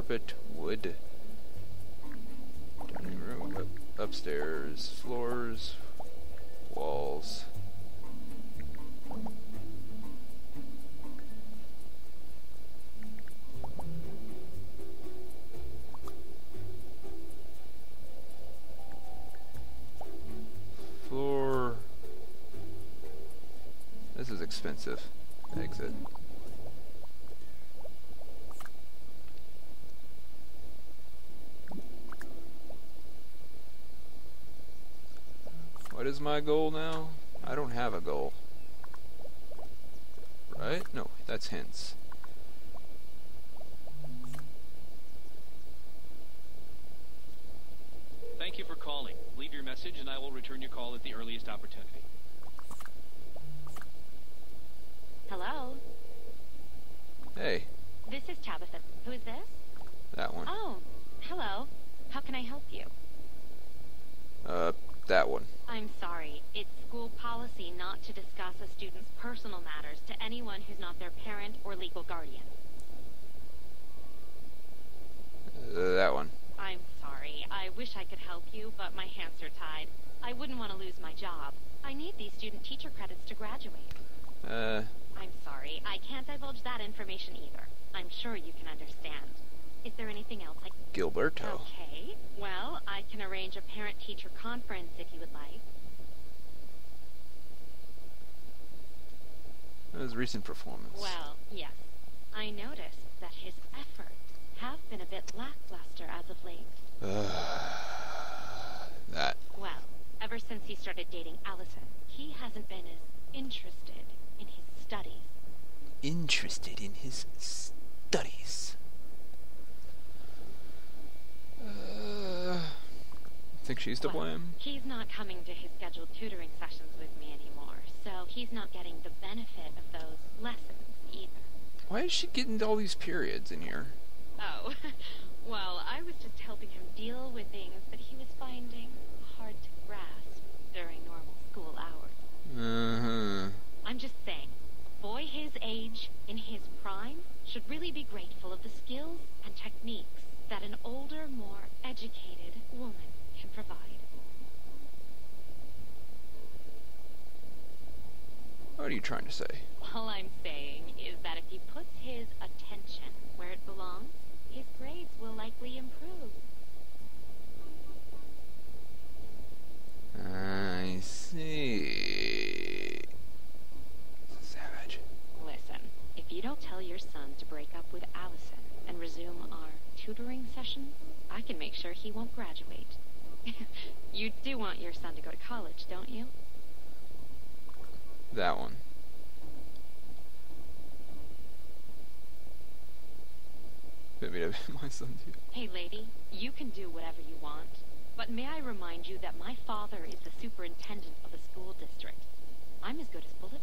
carpet, wood. Dining room, upstairs, floors, walls. Floor. This is expensive. Exit. What is my goal now? I don't have a goal. Right? No, that's hints. Thank you for calling. Leave your message and I will return your call at the earliest opportunity. Hello? Hey, This is Tabitha. Who is this? that one. Oh, hello. How can I help you? That one. I'm sorry. It's school policy not to discuss a student's personal matters to anyone who's not their parent or legal guardian. That one. I'm sorry. I wish I could help you, but my hands are tied. I wouldn't want to lose my job. I need these student teacher credits to graduate. I'm sorry. I can't divulge that information either. I'm sure you can understand. Is there anything else I can... Gilberto. Okay. Well, I can arrange a parent-teacher conference if you would like. His recent performance. Well, yes. I noticed that his efforts have been a bit lackluster as of late. That. Well, ever since he started dating Allison, he hasn't been as interested in his studies. Interested in his studies. Think she's to blame? He's not coming to his scheduled tutoring sessions with me anymore, so he's not getting the benefit of those lessons either. Why is she getting all these periods in here? Oh, well, I was just helping him deal with things that he was finding hard to grasp during normal school hours. I'm just saying, a boy his age, in his prime, should really be grateful of the skills and techniques that an older, more educated woman can provide. What are you trying to say? All I'm saying is that if he puts his attention where it belongs, his grades will likely improve. I see. Savage. Listen, if you don't tell your son to break up with Allison and resume our tutoring sessions, I can make sure he won't graduate. You do want your son to go to college, don't you? That one. Maybe to be my son too. Hey, lady, you can do whatever you want, but may I remind you that my father is the superintendent of the school district. I'm as good as bulletproof.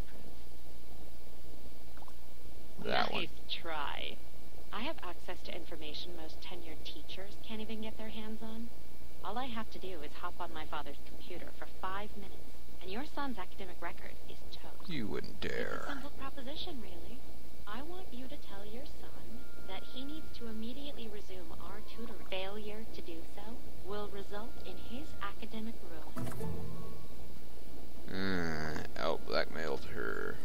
That one. Nice try. I have access to information most tenured teachers can't even get their hands on. All I have to do is hop on my father's computer for 5 minutes, and your son's academic record is toast. You wouldn't It's a dare. simple proposition, really. I want you to tell your son that he needs to immediately resume our tutoring. Failure to do so will result in his academic ruin. Out blackmailed her.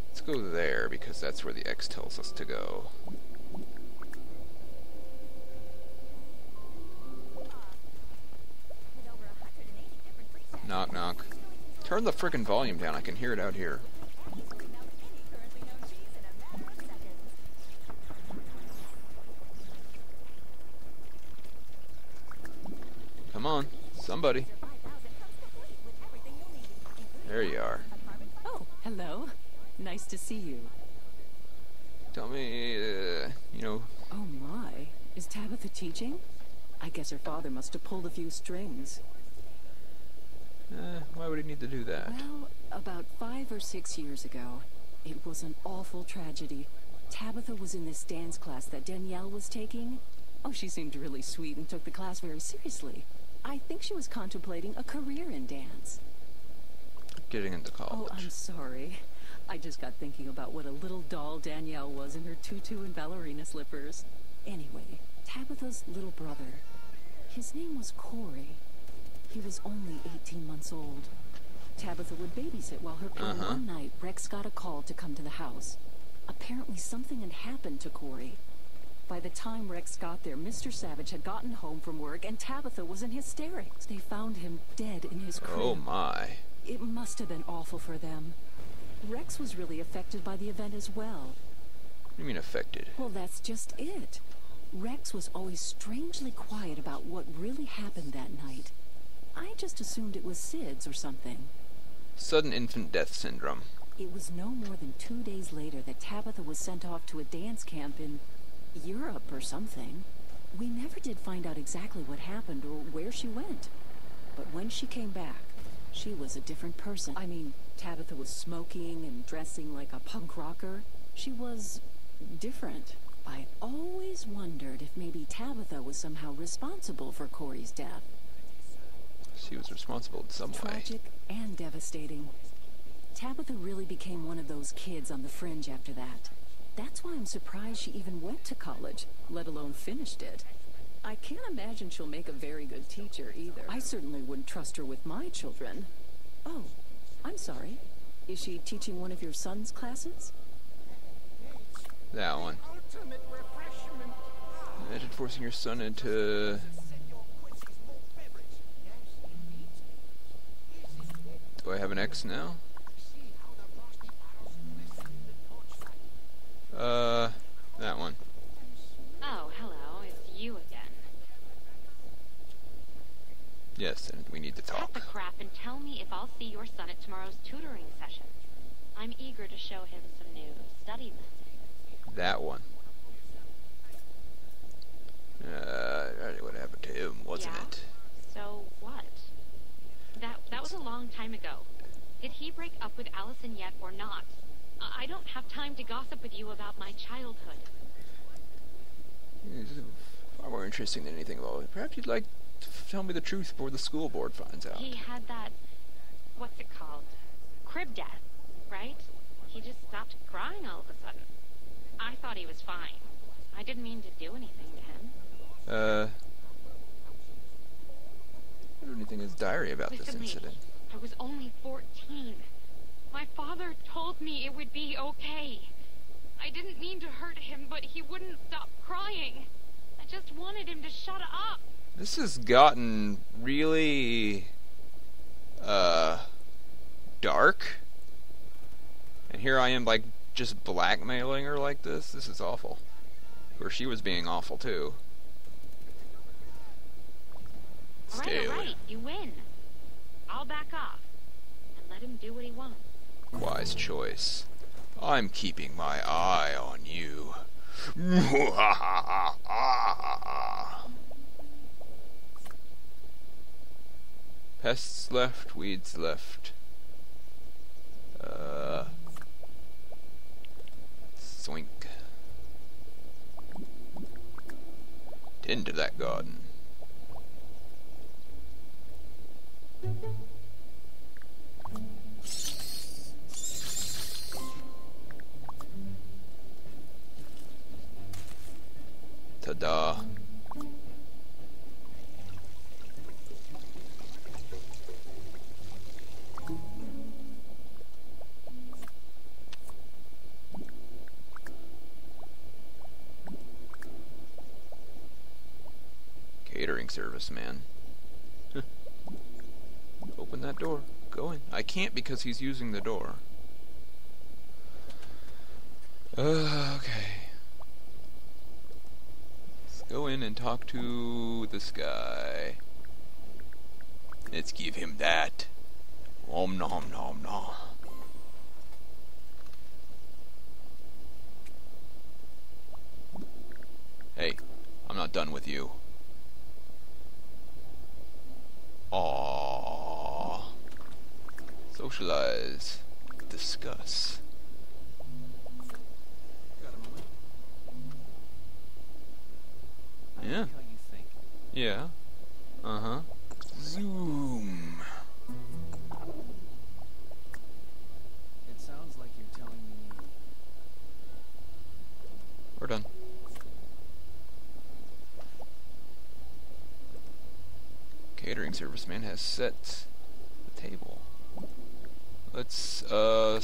Let's go there because that's where the X tells us to go. Knock knock. Turn the frickin' volume down, I can hear it out here. Come on, somebody. There you are. Oh, hello. Nice to see you. Tell me, you know... Oh my, is Tabitha teaching? I guess her father must have pulled a few strings. Why would he need to do that? Well, about 5 or 6 years ago, it was an awful tragedy. Tabitha was in this dance class that Danielle was taking. Oh, she seemed really sweet and took the class very seriously. I think she was contemplating a career in dance. getting into college. Oh, I'm sorry. I just got thinking about what a little doll Danielle was in her tutu and ballerina slippers. Anyway, Tabitha's little brother, his name was Corey. He was only 18 months old. Tabitha would babysit while her play. One night, Rex got a call to come to the house. Apparently something had happened to Corey. By the time Rex got there, Mr. Savage had gotten home from work and Tabitha was in hysterics. They found him dead in his crib. Oh my. It must have been awful for them. Rex was really affected by the event as well. What do you mean affected? Well, that's just it. Rex was always strangely quiet about what really happened that night. I just assumed it was SIDS or something. Sudden infant death syndrome. It was no more than 2 days later that Tabitha was sent off to a dance camp in Europe or something. We never did find out exactly what happened or where she went. But when she came back, she was a different person. I mean, Tabitha was smoking and dressing like a punk rocker. She was different. I always wondered if maybe Tabitha was somehow responsible for Corey's death. She was responsible in some way. Tragic and devastating. Tabitha really became one of those kids on the fringe after that. That's why I'm surprised she even went to college, let alone finished it. I can't imagine she'll make a very good teacher either. I certainly wouldn't trust her with my children. Oh, I'm sorry. Is she teaching one of your son's classes? That one. Imagine forcing your son into... Do I have an X now? That one. Oh, hello. It's you again. Yes, and we need to Cut talk. the crap and tell me if I'll see your son at tomorrow's tutoring session. I'm eager to show him some new study methods. That one. What happened to him, wasn't Yeah? it? So what? That was a long time ago. Did he break up with Allison yet or not? I don't have time to gossip with you about my childhood. It's far more interesting than anything about it. Perhaps you'd like to tell me the truth before the school board finds out. He had that, what's it called? Crib death, right? He just stopped crying all of a sudden. I thought he was fine. I didn't mean to do anything to him. I don't anything in his diary about this Listen, incident. lady, I was only 14. My father told me it would be okay. I didn't mean to hurt him, but he wouldn't stop crying. I just wanted him to shut up. This has gotten really, dark. And here I am, like, just blackmailing her like this. This is awful. Or she was being awful, too. All right, you win. I'll back off and let him do what he wants. Wise choice. I'm keeping my eye on you. Pests left, weeds left. Zoink. Tend to that garden. Ta-da. Catering service, man. Open that door. Go in. I can't because he's using the door. Okay. Let's go in and talk to this guy. Let's give him that. Om nom nom nom. Hey, I'm not done with you. Aww. Socialize. Discuss. Yeah. Yeah. Uh-huh. Zoom. catering serviceman has set the table. Let's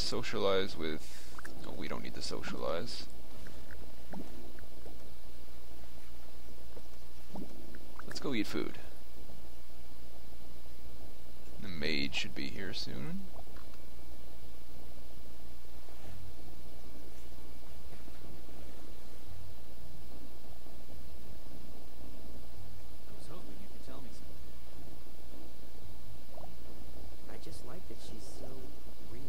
socialize with... No, we don't need to socialize. Let's go eat food. The maid should be here soon. I was hoping you could tell me something. I just like that she's so real.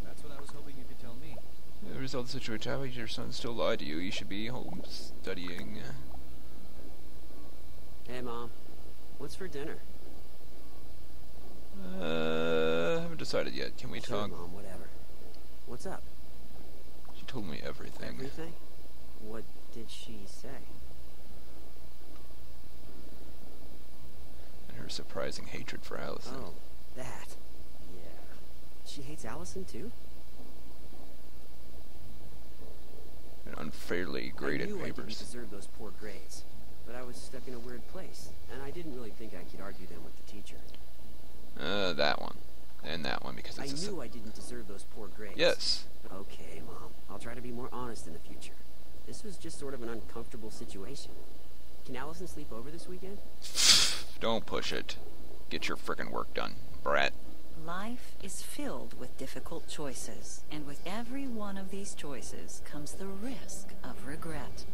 That's what I was hoping you could tell me. The result of the situation, how your son still lied to you. You should be home studying. Hey, Mom. What's for dinner? Haven't decided yet. Can we Sure, talk? Mom, whatever. What's up? She told me everything. Everything? What did she say? And her surprising hatred for Allison. Oh, that. Yeah. She hates Allison, too? And unfairly graded I knew I didn't papers. deserve those poor grades, but I was stuck in a weird place, and I didn't really think I could argue them with the teacher. That one. And that one, because it's I knew I didn't deserve those poor grades. Yes. Okay, Mom. I'll try to be more honest in the future. This was just sort of an uncomfortable situation. Can Allison sleep over this weekend? Don't push it. Get your frickin' work done, brat. Life is filled with difficult choices, and with every one of these choices comes the risk of regret.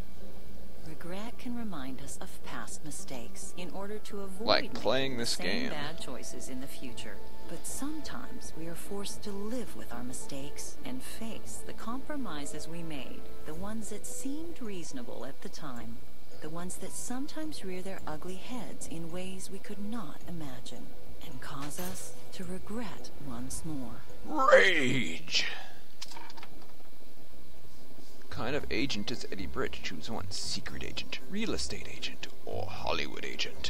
Regret can remind us of past mistakes in order to avoid Like playing making this the same game. bad choices in the future. But sometimes we are forced to live with our mistakes and face the compromises we made, the ones that seemed reasonable at the time, the ones that sometimes rear their ugly heads in ways we could not imagine, and cause us to regret once more. Rage! Kind of agent is Eddie Britt? Choose one. Secret agent, real estate agent, or Hollywood agent.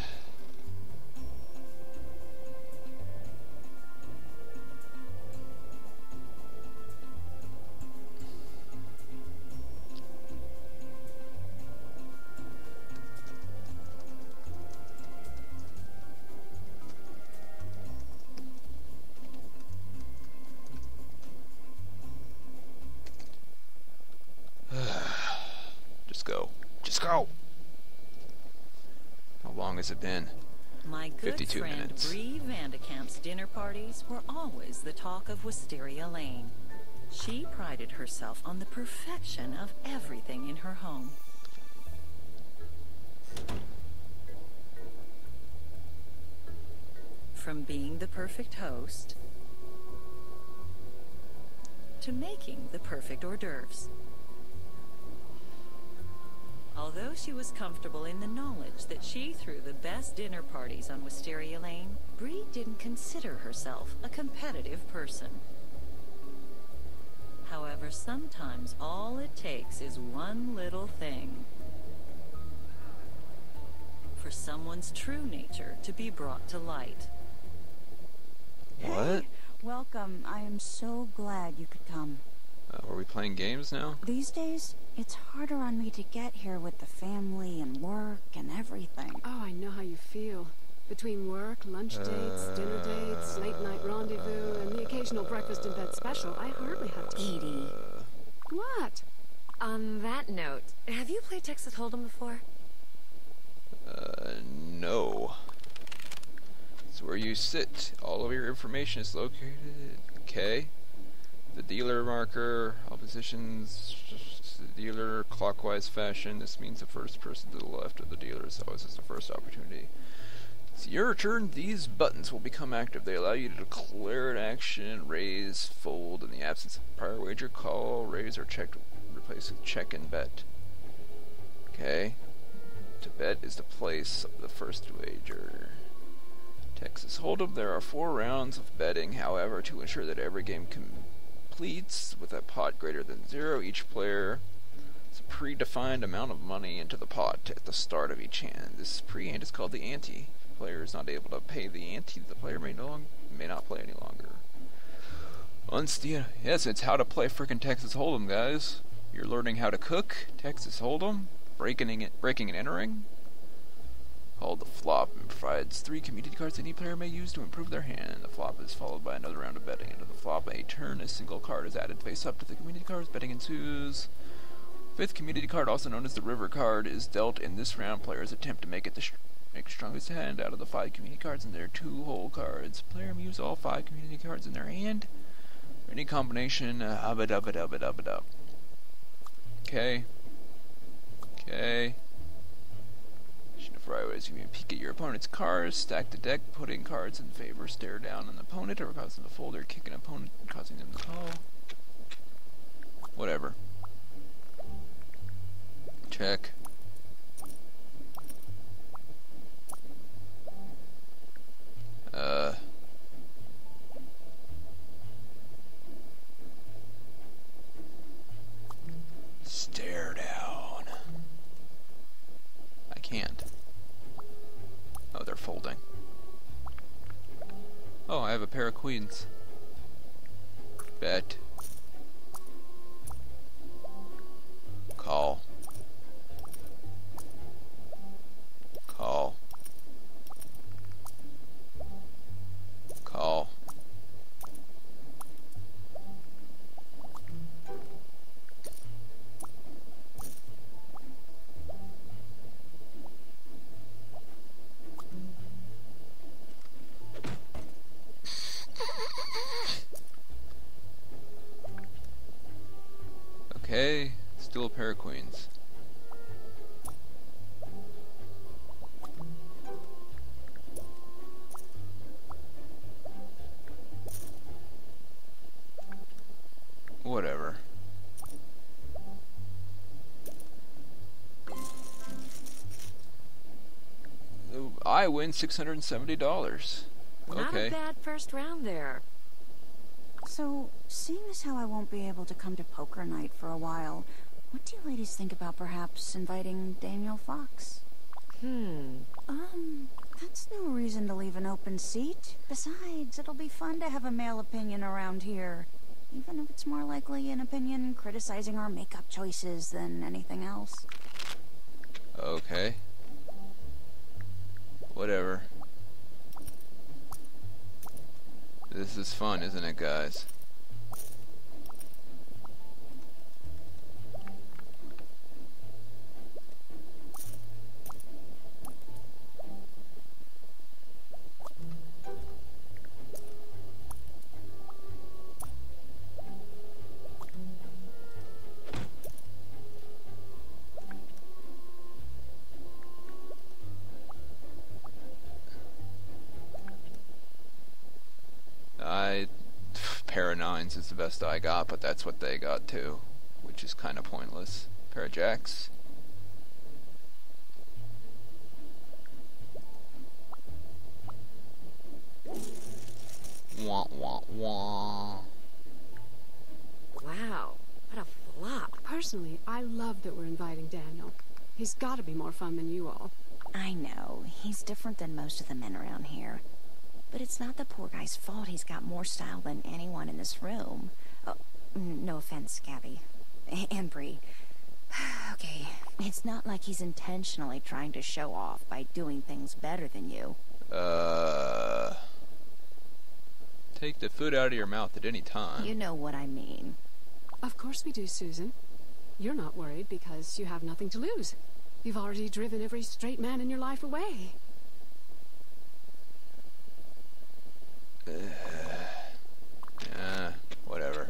Just go. Just go! How long has it been? My good 52 friend minutes. Bree Vandekamp's dinner parties were always the talk of Wisteria Lane. She prided herself on the perfection of everything in her home. From being the perfect host to making the perfect hors d'oeuvres. Although she was comfortable in the knowledge that she threw the best dinner parties on Wisteria Lane, Bree didn't consider herself a competitive person. However, sometimes all it takes is one little thing for someone's true nature to be brought to light. What? Hey, welcome. I am so glad you could come. Are we playing games now? These days, it's harder on me to get here with the family and work and everything. Oh, I know how you feel. Between work, lunch dates, dinner dates, late-night rendezvous, and the occasional breakfast-in-bed special, I hardly have time. Edie. What? On that note, have you played Texas Hold'em before? No. It's where you sit. All of your information is located. Okay. The dealer marker, all positions, the dealer clockwise fashion. This means the first person to the left of the dealer is always the first opportunity. It's your turn. These buttons will become active. They allow you to declare an action, raise, fold. In the absence of prior wager, call, raise, or check. Replace with check and bet. Okay. To bet is the place of the first wager. Texas Hold'em. There are 4 rounds of betting. However, to ensure that every game completes with a pot greater than 0, each player has a predefined amount of money into the pot at the start of each hand. This pre-hand is called the ante. The player is not able to pay the ante. The player may not play any longer. Yes, it's how to play frickin' Texas Hold'em, guys. You're learning how to cook Texas Hold'em, breaking and entering. called the flop and provides 3 community cards any player may use to improve their hand. The flop is followed by another round of betting. Into the flop, a turn, a single card is added face up to the community cards. Betting ensues. 5th community card, also known as the river card, is dealt in this round. Players attempt to make it make strongest hand out of the 5 community cards and their 2 whole cards. Player may use all 5 community cards in their hand. Any combination, hubba-dubba-dubba-dubba-dub. Okay. Okay. Fridays, you can peek at your opponent's cards, stack the deck, putting cards in favor, stare down an opponent, or cause them to fold or kick an opponent, causing them to call. Whatever. Check. Stare down. I can't. Oh, they're folding. Oh, I have a pair of queens. Bet. Call. Call. Call. Okay, still a pair of queens. Whatever. I win $670. Not Okay. a bad first round there. So, seeing as how I won't be able to come to poker night for a while, what do you ladies think about perhaps inviting Daniel Fox? That's no reason to leave an open seat. Besides, it'll be fun to have a male opinion around here. Even if it's more likely an opinion criticizing our makeup choices than anything else. Okay. Whatever. This is fun, isn't it, guys? Pair of 9s is the best I got, but that's what they got too, which is kind of pointless. Pair of jacks. Wah wah wah. Wow, what a flop. Personally, I love that we're inviting Daniel. He's got to be more fun than you all. I know, he's different than most of the men around here. But it's not the poor guy's fault he's got more style than anyone in this room. Oh, no offense, Gabby. And Bree. Okay, it's not like he's intentionally trying to show off by doing things better than you. Take the foot out of your mouth at any time. You know what I mean. Of course we do, Susan. You're not worried because you have nothing to lose. You've already driven every straight man in your life away. Whatever.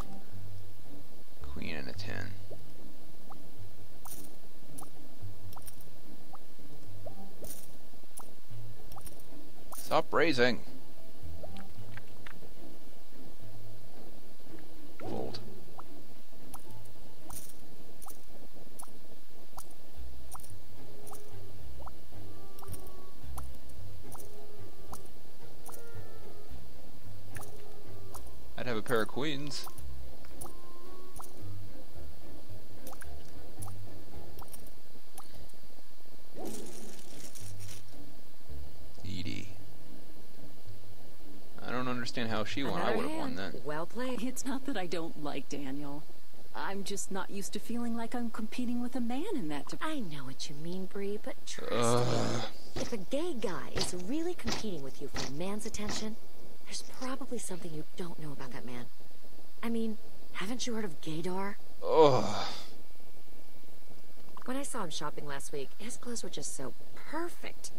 Queen and a 10. Stop raising. Fold. I'd have a pair of queens. Edie. I don't understand how she won. I Another would have won hand. then. Well played. It's not that I don't like Daniel. I'm just not used to feeling like I'm competing with a man in that. I know what you mean, Bree, but trust me. If a gay guy is really competing with you for a man's attention, there's probably something you don't know about that man. I mean, haven't you heard of gaydar? Oh. When I saw him shopping last week, his clothes were just so perfect.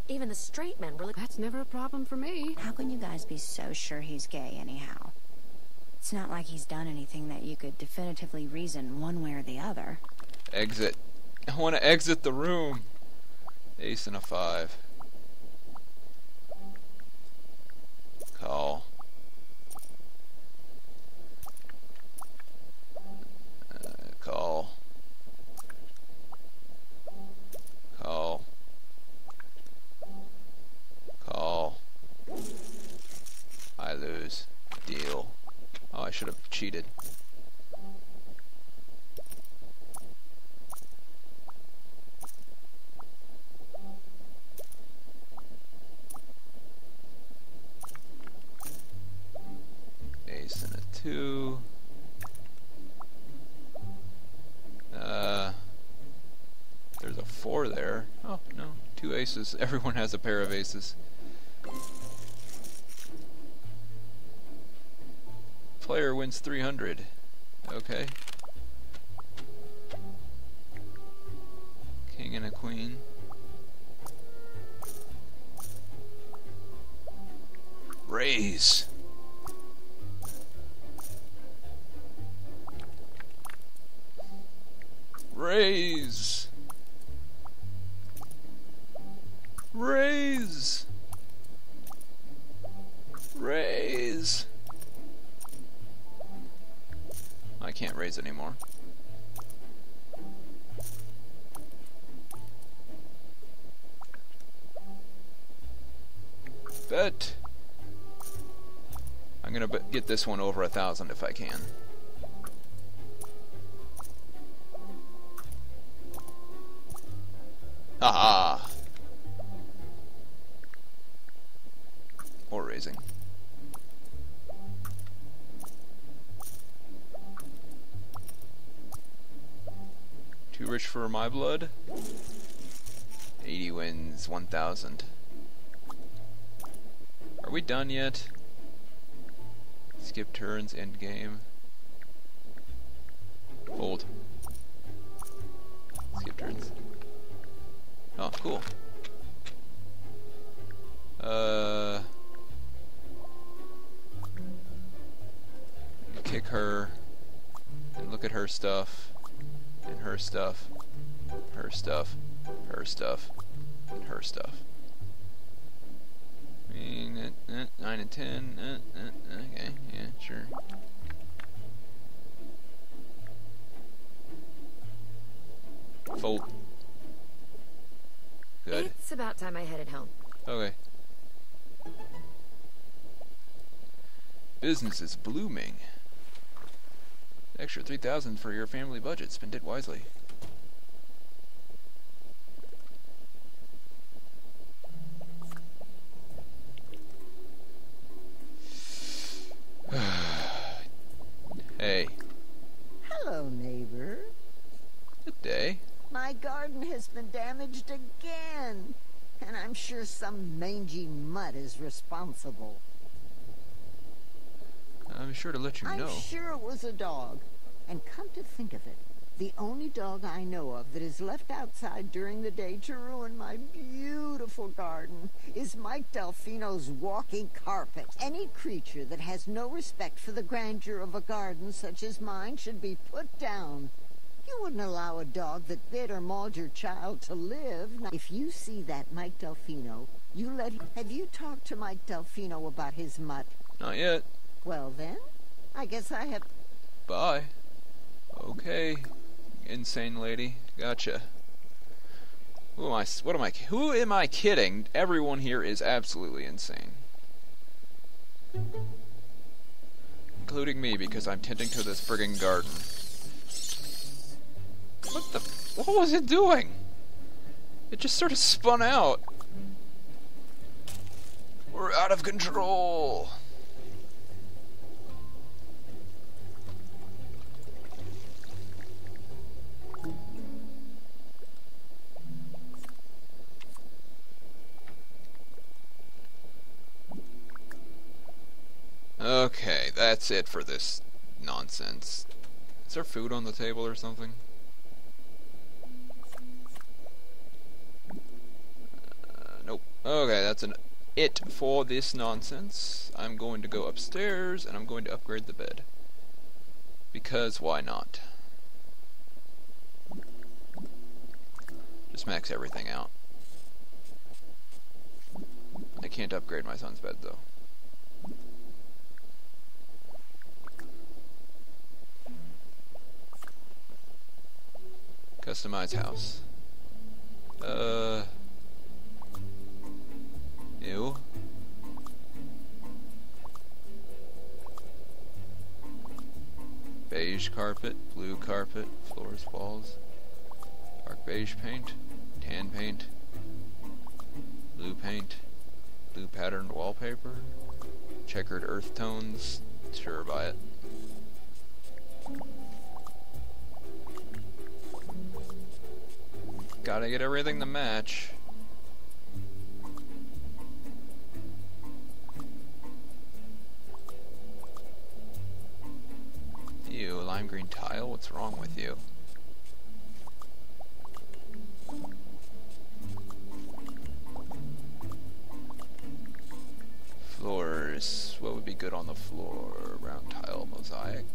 Even the straight men were like... That's never a problem for me. How can you guys be so sure he's gay anyhow? It's not like he's done anything that you could definitively reason one way or the other. Exit. I want to exit the room. Ace and a 5. Call. Call. Call. Call. I lose. Deal. Oh, I should have cheated. Ace and a 2. There's a 4 there. Oh, no. 2 aces. Everyone has a pair of aces. Player wins 300. Okay. King and a queen. Raise. Raise. Raise. Raise. I can't raise anymore. Bet. I'm gonna get this one over 1,000 if I can. Haha. Or raising. Too rich for my blood. 80 wins 1,000. Are we done yet? Skip turns, end game. Fold. Skip turns. Oh, cool. Kick her. And look at her stuff. And her stuff. Her stuff. Her stuff. And her stuff. 9 and 10. Okay, yeah, sure. Fold. Good. It's about time I headed home. Okay. Business is blooming. Extra 3,000 for your family budget. Spend it wisely. Hey. Hello, neighbor. Good day. My garden has been damaged again, and I'm sure some mangy mutt is responsible. I'm sure to let you know. I'm sure it was a dog. And come to think of it, the only dog I know of that is left outside during the day to ruin my beautiful garden is Mike Delfino's walking carpet. Any creature that has no respect for the grandeur of a garden such as mine should be put down. You wouldn't allow a dog that bit or mauled your child to live. Now, if you see that Mike Delfino, you let him... Have you talked to Mike Delfino about his mutt? Not yet. Well then, I guess I have... Bye. Okay. Insane lady. Gotcha. Who am I kidding? Everyone here is absolutely insane. Including me, because I'm tending to this friggin' garden. What was it doing? It just sort of spun out. We're out of control. Okay, that's it for this nonsense. Is there food on the table or something? Nope. Okay, that's it for this nonsense. I'm going to go upstairs and I'm going to upgrade the bed. Because why not? Just max everything out. I can't upgrade my son's bed though. Customize house. Ew. Beige carpet, blue carpet, floors, walls. Dark beige paint, tan paint, blue paint, blue patterned wallpaper, checkered earth tones. Sure, buy it. Gotta get everything to match. Ew, lime green tile? What's wrong with you? Floors. What would be good on the floor? Round tile, mosaic,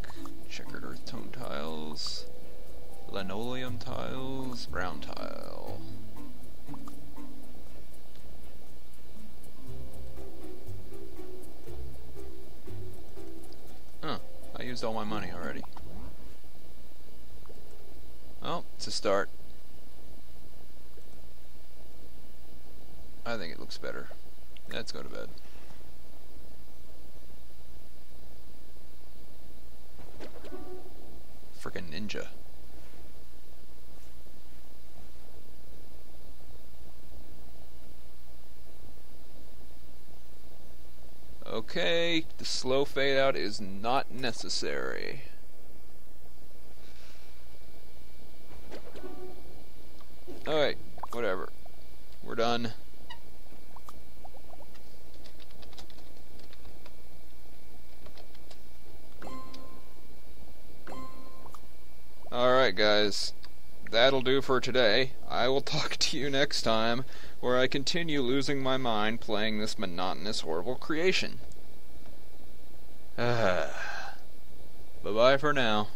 checkered earth tone tiles, linoleum tiles, brown tile. Huh, I used all my money already. Well, it's a start. I think it looks better. Let's go to bed. Frickin' ninja. Okay, the slow fade out is not necessary. Alright, whatever. We're done. Alright guys, that'll do for today. I will talk to you next time, where I continue losing my mind playing this monotonous, horrible creation. Bye-bye for now.